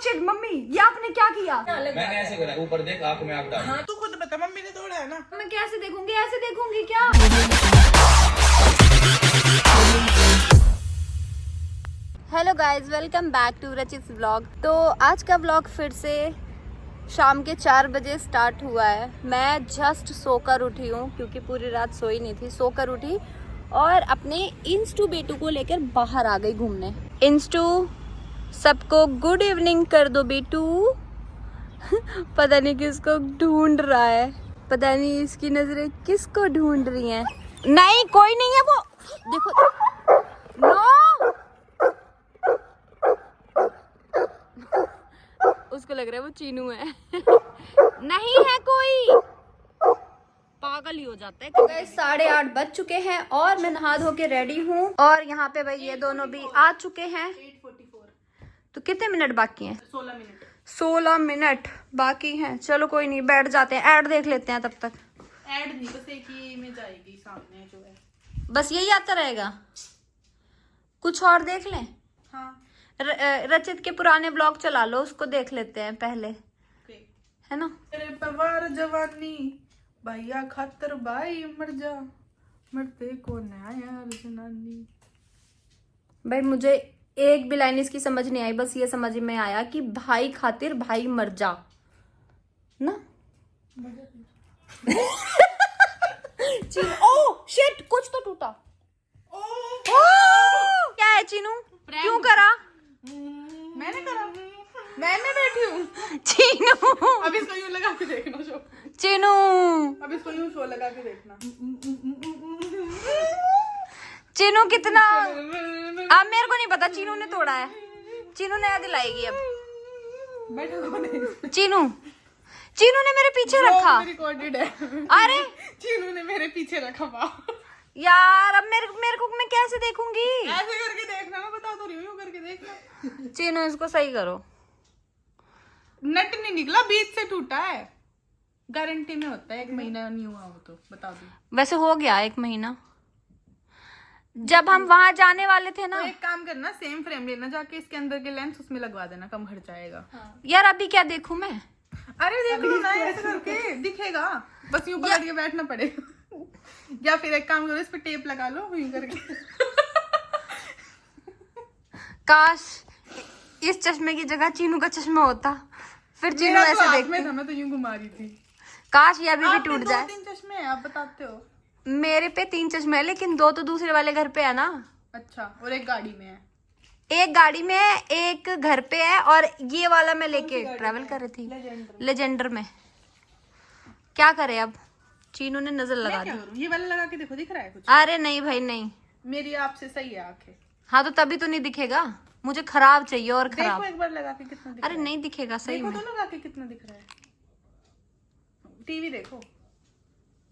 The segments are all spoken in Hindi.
शिट मम्मी, ये आपने क्या किया? मैंने ऐसे करा, ऊपर देख, आंख में आंख डाल। हाँ तू खुद बता, मम्मी ने तोड़ा है ना। मैं कैसे देखूंगी? ऐसे देखूंगी क्या? Hello guys, welcome back to Rachit vlog. तो आज का व्लॉग फिर से शाम के 4 बजे स्टार्ट हुआ है। मैं जस्ट सोकर उठी हूँ क्योंकि पूरी रात सोई नहीं थी। सोकर उठी और अपने इंस्टू बेटू को लेकर बाहर आ गई घूमने। इंस्टू, सबको गुड इवनिंग कर दो बेटू। पता नहीं किसको ढूंढ रहा है, पता नहीं इसकी नजरें किसको ढूंढ रही हैं। नहीं, कोई नहीं है वो, देखो। नो, उसको लग रहा है वो चीनू है। नहीं है कोई, पागल ही हो जाता है। 8:30 बज चुके हैं और मैं नहा धो के रेडी हूँ। और यहाँ पे भाई ये दोनों भी आ चुके हैं। 8:44। तो कितने मिनट बाकी हैं? 16 मिनट। 16 मिनट बाकी हैं। चलो कोई नहीं, बैठ जाते हैं, ऐड देख लेते हैं तब तक। ऐड नहीं, बस एक ही में जाएगी सामने जो है। बस यही आता रहेगा, कुछ और देख लें? हाँ रचित के पुराने ब्लॉग चला लो, उसको देख लेते हैं पहले, है ना? तेरे पवार जवानी भैया खातर भाई मर जा, मरते को नया जनानी। भाई मुझे एक भी लाइन इसकी समझ नहीं आई, बस ये समझ में आया कि भाई खातिर भाई मर जा ना। ओ शिट, कुछ तो टूटा। ओ क्या है चीनू? क्यों करा? मैंने करा, मैंने बैठी हूँ। चीनू, अब इसको यूं लगा के देखना शो। चीनू, अब इसको यूं शो लगा के देखना। चीनू कितना, अब मेरे को नहीं पता, चीनू ने तोड़ा है। चीनू नया दिलाएगी अब। बैठो नहीं, चीनू, चीनू ने मेरे पीछे रखा। रिकॉर्डेड है। अरे चीनू ने मेरे पीछे रखा। वाह यार, अब मेरे को मैं कैसे देखूंगी? ऐसे करके देखना, मैं बता तो रही हूँ, यूं करके देखना। चीनू इसको सही करो। नट नहीं निकला, बीच से टूटा है। गारंटी में होता है, 1 महीना नहीं हुआ हो तो बता दो। वैसे हो गया 1 महीना, जब हम वहां जाने वाले थे ना। तो एक काम करना, सेम फ्रेम लेना, जाके इसके अंदर के लेंस उसमें लगवा देना, कम खर्चा आएगा। यार अभी क्या देखूं मैं? अरे देख लो ना, ऐसे करके दिखेगा, बस यूं पकड़ के बैठना पड़ेगा। या फिर एक काम करो, इस पे टेप लगा लो यूं करके। काश इस चश्मे की जगह चीनू का चश्मा होता, फिर चीनू मेरा तो ऐसे हाथ देखती। में था, मैं तो यूं घुमा रही थी। काश ये अभी भी आपने टूट जाए। 2-3 चश्मे हैं, आप बताते हो। मेरे पे 3 चश्मे है, लेकिन 2 तो दूसरे वाले घर पे है ना। अच्छा, और एक गाड़ी में है। एक गाड़ी में है, एक घर पे है, और ये वाला मैं लेके ट्रैवल कर रही थी लेजेंडर में। क्या करे अब, चीनू ने नजर लगा क्या दी। करूं, ये वाला लगा के देखो, दिख रहा है कुछ? अरे नहीं भाई नहीं। मेरी आपसे सही है आंखें। हाँ तो तभी तो नहीं दिखेगा, मुझे खराब चाहिए और देखो खराब। एक बार लगा के कितना दिख अरे रहा है। नहीं दिखेगा सही देखो में। तो लगा के कितना दिख रहा है। टीवी देखो।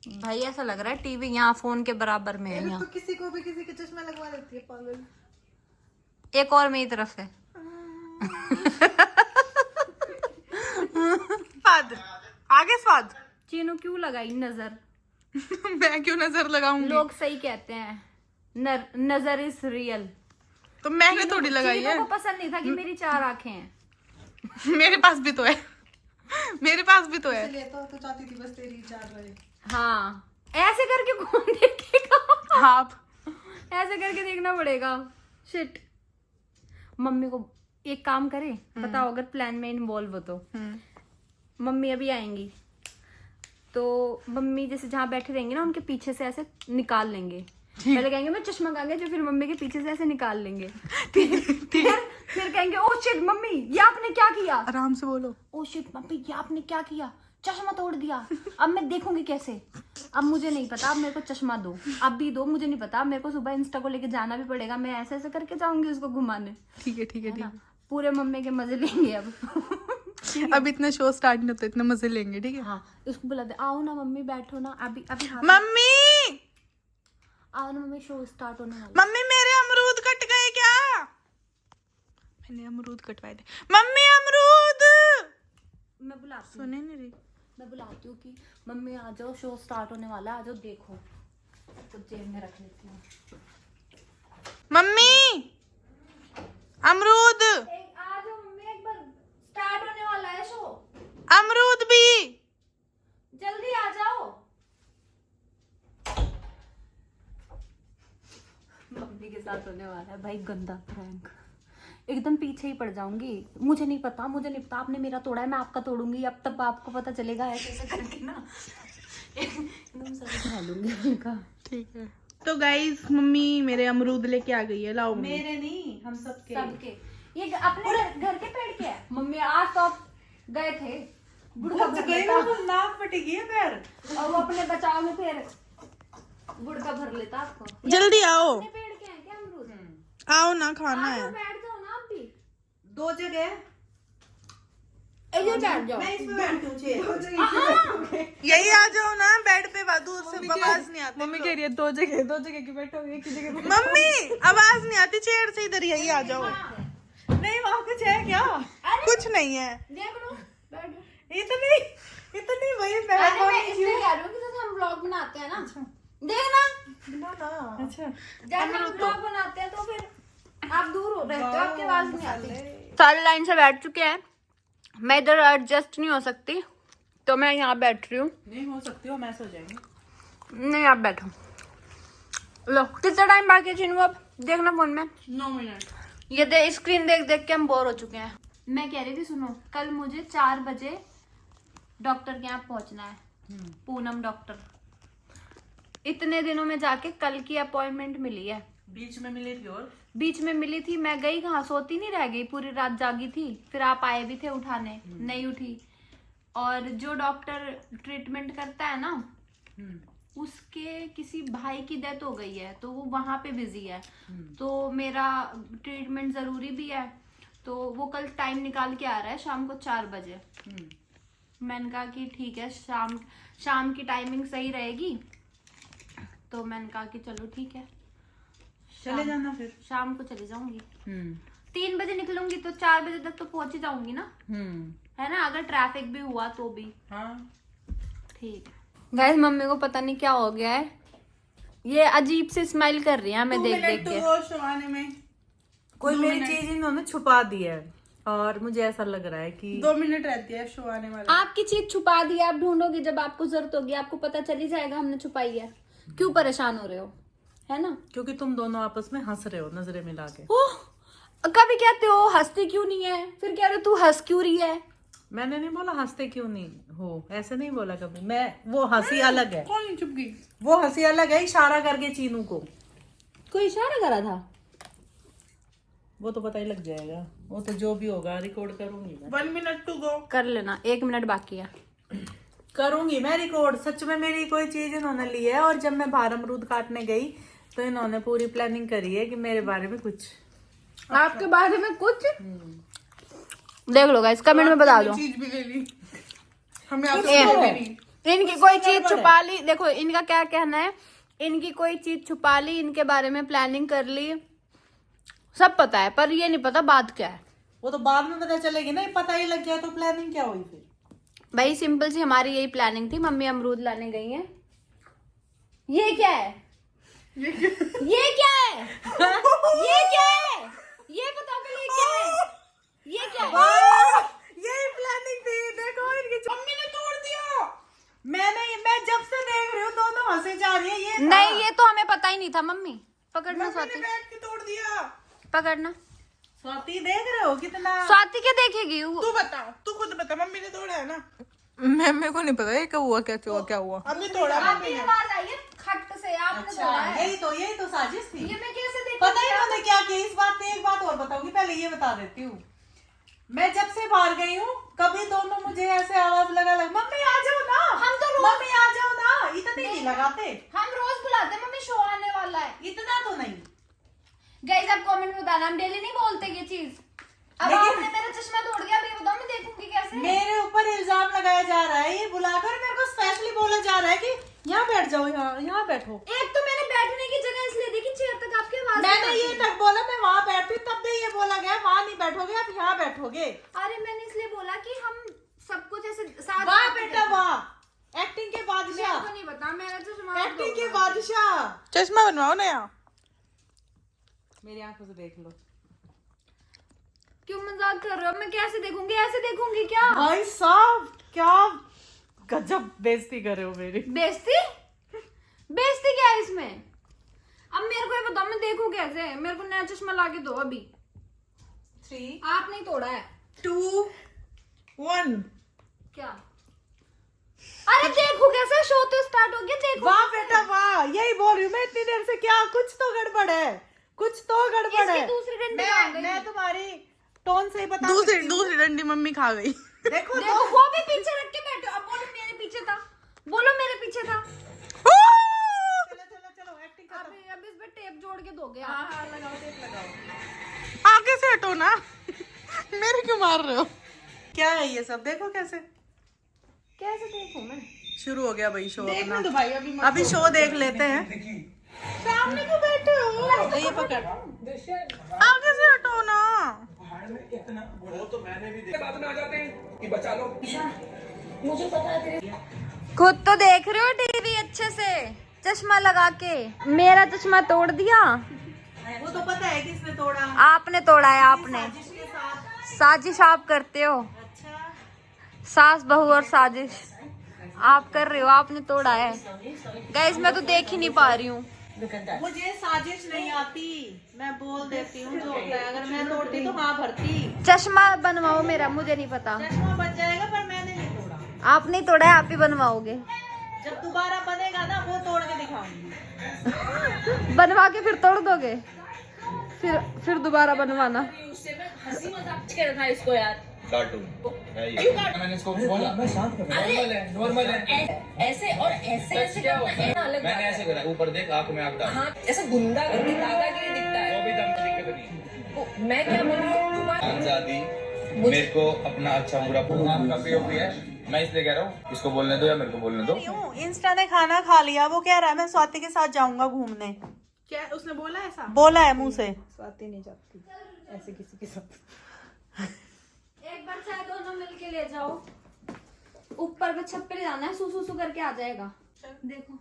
भाई ऐसा लग रहा है टीवी यहाँ फोन के बराबर में है। तो यहाँ किसी को भी किसी के चश्मा लगवा देती है पागल। एक और मेरी तरफ है। स्वाद आगे स्वाद। चीनू क्यों लगाई नजर? मैं क्यों नजर लगाऊंगी? लोग सही कहते हैं, नजर इज रियल। तो मैंने थोड़ी लगाई है। चीनू को पसंद नहीं था कि मेरी 4 आंखें हैं। मेरे पास भी तो है, मेरे पास भी तो है। तो चाहती थी बस तेरी 4 बजे। हाँ, ऐसे करके कौन देखेगा? हाँ ऐसे करके देखना पड़ेगा। शिट, मम्मी को एक काम करे, बताओ अगर प्लान में इन्वॉल्व हो तो। मम्मी अभी आएंगी तो मम्मी जैसे जहाँ बैठे रहेंगे ना, उनके पीछे से ऐसे निकाल लेंगे। पहले कहेंगे मैं चश्मा कहाँ गया, जो फिर मम्मी के पीछे से ऐसे निकाल लेंगे। फिर कहेंगे ओ शिट मम्मी, ये आपने क्या किया? आराम से बोलो। ओ शिट मम्मी, ये आपने क्या किया? चश्मा तोड़ दिया। अब मैं देखूंगी कैसे? अब मुझे नहीं पता, अब मेरे को चश्मा दो, अब भी दो, मुझे नहीं पता। मेरे को सुबह इंस्टा को लेके जाना भी पड़ेगा, मैं ऐसे ऐसे करके जाऊंगी उसको घुमाने। ठीक है ठीक है ठीक है। पूरे मम्मी के मजे लेंगे अब। अब इतना शो स्टार्ट नहीं होता, इतना मजे लेंगे, ठीक है? हाँ, उसको बुला दे, आओ ना मम्मी, बैठो ना अभी अभी। हाँ, मम्मी आओ ना मम्मी, शो स्टार्ट होने वाला। मम्मी मेरे अमरूद कट गए क्या? मैंने अमरूद कटवाए थे। मम्मी अमरूद। मैं बुलाती हूँ, सुने नहीं रही। मैं बुलाती हूँ कि मम्मी आ जाओ, शो स्टार्ट होने वाला है, आ जाओ देखो। तो जेब में रख लेती हूँ। मम्मी अमरूद। आ जाओ मम्मी, एक बार साथ होने वाला है भाई गंदा प्रैंक। एकदम पीछे ही पड़ जाऊंगी। मुझे नहीं पता आपने मेरा तोड़ा है, मैं आपका तोड़ूंगी। अब तब आपको पता चलेगा ऐसे ऐसे करके ना एकदम सब उठा लूंगी उनका। ठीक है। तो गाइस मम्मी मेरे अमरूद लेके आ गई है, लाओ मम्मी। मेरे नहीं, हम सबके। ये अपने घर के पेड़ के है मम्मी। आज तो आप गए थे बुढ़का भर लेता, नाक फटेगी है पैर। और वो अपने बचाव में फिर बुढ़का भर लेता आपको। जल्दी आओ, अपने पेड़ के हैं क्या अमरूद? आओ ना, खाना है। बैठ जाओ ना आप भी। 2 जगह इधर बैठ जाओ। मैं इसमें बैठती हूँ। यही आ जाओ ना बेड पे, दूर से आवाज नहीं आती। मम्मी कह रही है 2 जगह की बैठोगे, एक ही जगह पे। मम्मी आवाज नहीं आती, चेयर से इधर यही आ जाओ। नहीं वहाँ कुछ है क्या? कुछ नहीं है। देख लो बैठ जाओ। इतनी वही अरे मैं इसलिए कह रही हूँ कि जैसे हम व्लॉग बनाते हैं ना, देखना अच्छा जब हम व्लॉग बनाते हैं तो फिर आप दूर हो रहते हो, आपकी आवाज नहीं आती। सारी लाइन से बैठ चुके हैं, मैं इधर एडजस्ट नहीं हो सकती तो मैं यहाँ बैठ रही हूँ। नहीं हो सकती हो, मैं सो जाएंगी। नहीं आप बैठो। लो कितना टाइम बाकी है चिन्हू? अब देखना फोन में 9 मिनट। ये स्क्रीन देख देख के हम बोर हो चुके हैं। मैं कह रही थी सुनो, कल मुझे 4 बजे डॉक्टर के यहाँ पहुंचना है, पूनम डॉक्टर। इतने दिनों में जाके कल की अपॉइंटमेंट मिली है। बीच में मिली थी और बीच में मिली थी, मैं गई कहाँ, सोती नहीं रह गई, पूरी रात जागी थी। फिर आप आए भी थे उठाने, नहीं उठी। और जो डॉक्टर ट्रीटमेंट करता है ना, उसके किसी भाई की डेथ हो गई है तो वो वहां पे बिजी है। तो मेरा ट्रीटमेंट जरूरी भी है, तो वो कल टाइम निकाल के आ रहा है शाम को 4 बजे। मैंने कहा कि ठीक है, शाम की टाइमिंग सही रहेगी। तो मैंने कहा कि चलो ठीक है, चले जाना फिर। शाम को चले जाऊंगी। 3 बजे निकलूंगी तो 4 बजे तक तो पहुंच ही जाऊंगी ना, है ना? अगर ट्रैफिक भी हुआ तो भी। हाँ ठीक है। गाइस मम्मी को पता नहीं क्या हो गया है, ये अजीब से स्माइल कर रही है हमें देख देख के। शो आने में कोई मेरी चीज इन्होंने छुपा दी है और मुझे ऐसा लग रहा है कि 2 मिनट रहती है शो आने वाला। आपकी चीज छुपा दी, आप ढूंढोगे जब आपको जरूरत होगी, आपको पता चल ही जाएगा हमने छुपाई है। क्यों परेशान हो रहे हो, है ना? क्योंकि तुम दोनों आपस में हंस रहे हो नजरें मिला के। ओह, कभी कहते हो हंसती क्यों नहीं है, फिर कह रहे हो तू हंस क्यों रही है। मैंने नहीं बोला हंसते क्यों नहीं हो, ऐसे नहीं बोला कभी मैं। वो हंसी अलग है, कौन चुप गई? वो हंसी अलग है। इशारा करके चीनू को कोई इशारा करा था? वो तो पता ही लग जाएगा, वो तो जो भी होगा रिकॉर्ड करूंगी मैं। 1 मिनट टू गो। कर लेना, 1 मिनट बाकी है। करूंगी मैं रिकॉर्ड। सच में मेरी कोई चीज इन्होंने ली है और जब मैं बाहर अमरूद काटने गई तो इन्होंने पूरी प्लानिंग करी है कि मेरे बारे में कुछ। आपके बारे में कुछ देख लो गाइस, कमेंट में बता दो। चीज भी ले ली हमें, आपसे भी नहीं। इनकी कोई चीज छुपा ली। देखो इनका क्या कहना है, इनकी कोई चीज छुपा ली, इनके बारे में प्लानिंग कर ली, सब पता है पर ये नहीं पता बात क्या है। वो तो बाद में पता चलेगी ना, पता ही लग गया तो प्लानिंग क्या हुई फिर। भाई सिंपल सी हमारी यही प्लानिंग थी। मम्मी अमरूद लाने गई हैं। ये क्या है, ये क्या है, ये क्या है, ये बताओ पहले ये क्या है, ये क्या है? यही प्लानिंग थी। देखो इनकी मम्मी ने तोड़ दिया। मैं जब से देख रही हूँ दोनों हंसे जा रही है। ये नहीं ये तो हमें पता ही नहीं था। मम्मी पकड़ना, मम्मी स्वाति ने बैठ के तोड़ दिया। पकड़ना। स्वाति देख रहे हो कितना। स्वाति क्या देखेगी तू बता, तू खुद बता, मम्मी ने तोड़ा है ना? मेरे को नहीं पता ये क्या हुआ, क्या हुआ। अम्मी तोड़ा मम्मी ने। आवाज आई है खट से, आपने अच्छा तोड़ा है। यही तो साजिश थी। ये मैं कैसे देखूं? पता ही उन्होंने क्या किया। इस बात पे एक बात और बताऊंगी, पहले ये बता देती हूँ। मैं जब से बाहर गई हूँ कभी दोनों मुझे ऐसे आवाज लगा मम्मी आ जाओ ना, हम तो मम्मी आ जाओ ना, इतने नहीं लगाते। हम रोज बुलाते हैं मम्मी शो आने वाला है। इतना तो नहीं। गाइस आप कमेंट में बताना, हम डेली नहीं बोलते ये चीज। अब आपने मेरा चश्मा तोड़ दिया, अब ये बताओ मैं देखूंगी कैसे? मेरे ऊपर इल्जाम लगाया जा रहा है, ये बुलाकर मेरे को स्पेशली बोला जा रहा है कि यहाँ बैठ जाओ, यहाँ बैठो। एक तो मैंने बैठने की जगह इसलिए देखी, चेयर तक आपकी आवाज मैंने ये तक बोला मैं वहाँ बैठती, तब भी ये बोला गया वहाँ नहीं बैठोगे, आप यहाँ बैठोगे। अरे मैंने इसलिए बोला कि हम सब कुछ ऐसे साथ वाह बेटा वाह, एक्टिंग के बादशाह। मेरे को नहीं पता, मेरा चश्मा एक्टिंग के बादशाह। चश्मा बनवाओ ना यहाँ। मेरी आंखों से देख लो। क्यों मजाक कर रहे हो? मैं कैसे देखूंगी, ऐसे देखूंगी क्या? भाई साहब क्या गजब बेइज्जती कर रहे हो मेरी। बेइज्जती? बेइज्जती क्या है इसमें? अब मेरे को ये बताओ, मैं देखूं कैसे? मेरे को नया चश्मा ला के दो अभी। 3 आप नहीं तोड़ा है 2 1। क्या? अरे देखो कैसे, शो तो स्टार्ट हो गया, देखो। वाह बेटा वाह, यही बोल रही हूँ मैं इतनी देर से। क्या कुछ तो गड़बड़ है, कुछ तो गड़बड़ इसकी है। दूसरी डंडी कहाँ गई? मैं तुम्हारी टोन से ही बता सकती हूँ। दूसरी डंडी मम्मी खा गई। देखो देखो वो भी पीछे रख के बैठो। अब बोलो मेरे पीछे था, बोलो मेरे पीछे था। चलो चलो चलो, एक्टिंग करो। अब इस पे टेप जोड़ के दोगे हाँ आप? हाँ, लगाओ टेप लगाओ। आगे से हटो ना। मेरे क्यों मार रहे हो? क्या है ये सब, देखो कैसे कैसे देखूं मैं? शुरू हो गया भाई शो देखने अपना। दो भाई, अभी मत अभी शो देख लेते हैं। सामने क्यों बैठे हो? ये पकड़। आगे से हटो ना। वो तो मैंने भी देखा। बाद में आ जाते हैं कि बचा लो। खुद तो देख रहे हो टीवी अच्छे से, चश्मा लगा के। मेरा चश्मा तोड़ दिया। वो तो पता है किसने तोड़ा। आपने तोड़ा है, आपने। जिसके साथ। साजिश आप करते हो, अच्छा, सास बहू और साजिश आप कर रहे हो, आपने तोड़ा है। गाइस मैं तो देख ही नहीं पा रही हूँ। मुझे साजिश नहीं आती, मैं बोल देती हूँ जो होता है। अगर मैं तोड़ती तो हाँ भरती। चश्मा बनवाओ मेरा, मुझे नहीं पता। चश्मा बच जाएगा, पर मैंने नहीं तोड़ा। आप नहीं तोड़ा है, आप ही बनवाओगे। जब दोबारा बनेगा ना, वो तोड़ के दिखाऊंगी। बनवा के फिर तोड़ दोगे, फिर दोबारा बनवाना। कार्टून मैंने इसको बोला नॉर्मल है, नॉर्मल है। ऐसे और ऐसे ऐसे क्या करना है ना, अलग मैंने ऐसे करा, ऊपर देख, आंख में आंख डाल। हाँ, ऐसा गुंडा करके दादागिरी दिखता है। वो भी दम दिक्कत नहीं है। वो मैं क्या बोल रही हूँ तुम्हारा आजादी मेरे को अपना अच्छा बुरा आपका पीओपी है, मैं इसलिए कह रहा हूँ इसको बोलने दो या मेरे को बोलने दो। क्यों? इंस्टा ने खाना खा लिया, वो कह रहा है मैं स्वाति के साथ जाऊंगा घूमने। क्या उसने बोला ऐसा? बोला है मुंह से। स्वाति नहीं जाती ऐसे किसी के साथ। एक बार चाहे दोनों मिलके ले जाओ, ऊपर पे छत पे ले जाना है, सू करके आ जाएगा। देखो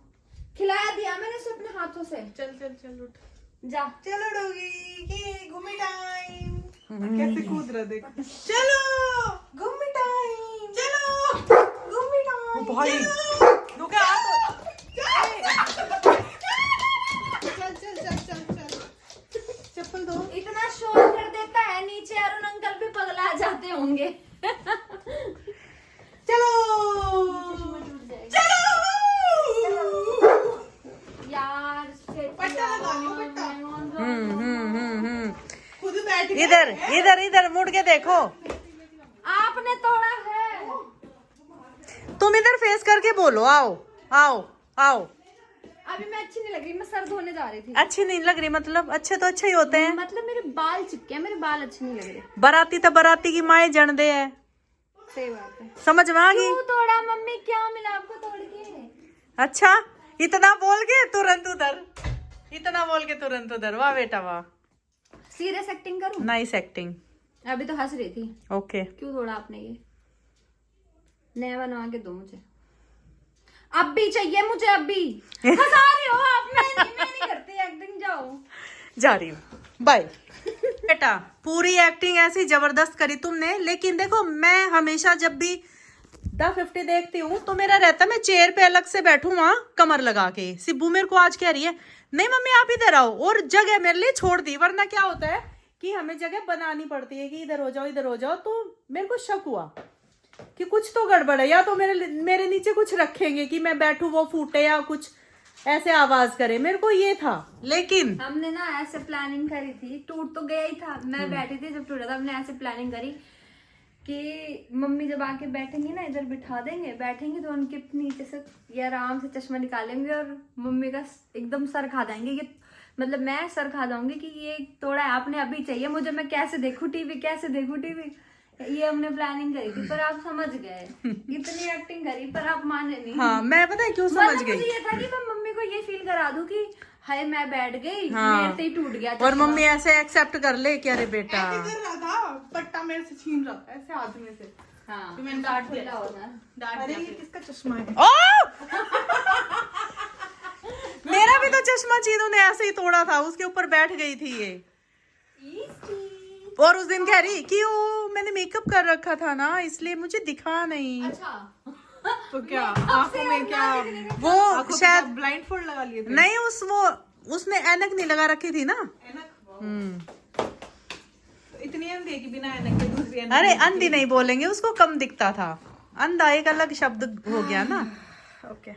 खिलाया दिया मैंने उसे अपने हाथों से। चल चल चल उठ। जा चलो डोगी, ये घूमी टाइम। कैसे कूद रहा देख। चलो घूमी टाइम, चलो घूमी टाइम। भाई रुक आ चल चल चल चल चल, चप्पल दो। इतना शोर कर देता है नीचे, अरुण अंकल भी पगला जाते होंगे। चलो चलो यार पट्टा लगा लियो, पट्टा। खुद बैठ के इधर इधर इधर मुड़ के देखो। आपने तोड़ा है। तुम इधर फेस करके बोलो, आओ आओ आओ। अभी मैं अच्छी नहीं लग रही, मैं सर धोने जा रही थी। अच्छी नहीं लग रही मतलब? अच्छे तो अच्छे ही होते हैं। मतलब मेरे बाल चिपके हैं, मेरे बाल अच्छे नहीं लग रहे। बराती तो बराती की माए जन दे है। सही बात है। समझ में आ गई? क्यों तोड़ा मम्मी, क्या मिला आपको तोड़ के? अच्छा, इतना बोल के तुरंत उधर, इतना बोल के तुरंत उधर। वाह बेटा वाह, सीरियस एक्टिंग करूं? Nice acting. अभी तो हंस रही थी। ओके क्यों तोड़ा आपने ये? नया बनवा के दो मुझे, अब भी चाहिए मुझे, अभी। हंसा रही हो आप? मैं नहीं करती एक्टिंग, जाओ। जा रही हूँ, बाय। बेटा पूरी एक्टिंग ऐसी जबरदस्त करी तुमने, लेकिन देखो मैं हमेशा जब भी द 50 देखती हूँ तो मेरा रहता मैं चेयर पे अलग से बैठूं वहां कमर लगा के। सिब्बू मेरे को आज कह रही है नहीं मम्मी आप इधर आओ, और जगह मेरे लिए छोड़ दी। वरना क्या होता है कि हमें जगह बनानी पड़ती है कि इधर हो जाओ इधर हो जाओ। तो मेरे को शक हुआ कि कुछ तो गड़बड़ है, या तो मेरे नीचे कुछ रखेंगे कि मैं बैठूं वो फूटे या कुछ ऐसे आवाज करे। मेरे को ये था, लेकिन हमने ना ऐसे प्लानिंग करी थी, टूट तो गया ही था। मैं बैठी थी जब टूटा था, हमने ऐसे प्लानिंग करी कि मम्मी जब आके बैठेंगी ना, इधर बिठा देंगे, बैठेंगे तो उनके नीचे से ये आराम से चश्मा निकालेंगे और मम्मी का एकदम सर खा जाएंगे। ये मतलब मैं सर खा जाऊंगी कि ये तोड़ा है आपने, अभी चाहिए मुझे, मैं कैसे देखूं टीवी, कैसे देखूं टीवी। ये हमने प्लानिंग करी थी, पर आप समझ गए। इतनी एक्टिंग करी पर आप माने नहीं। हाँ मैं पता है क्यों समझ मतलब गई। मुझे ये था कि मैं मम्मी को ये फील करा दूं कि हाय मैं बैठ गई, हाँ। मेरे से ही टूट गया और चश्मा। मम्मी ऐसे एक्सेप्ट कर ले कि अरे बेटा। ऐसे कर रहा था, पट्टा मेरे से छीन रहा था ऐसे हाथ में से। हाँ, तो मैंने डांट दिया। खुला होना। डांट अरे दिया। ये किसका चश्मा है? मेरा भी तो चश्मा चीनू ने ऐसे ही तोड़ा था, उसके ऊपर बैठ गई थी ये। और उस दिन कह रही कि वो मैंने मेकअप कर रखा था ना इसलिए मुझे दिखा नहीं। अच्छा तो क्या आंखों में क्या वो शायद ब्लाइंड फोल्ड लगा लिए थे? नहीं, उस वो उसने ऐनक नहीं लगा रखी थी ना। ऐनक तो इतनी अंधी है कि बिना ऐनक के दूसरी ऐनक अरे अंधी नहीं बोलेंगे, उसको कम दिखता था। अंधा एक अलग शब्द हो गया ना। ओके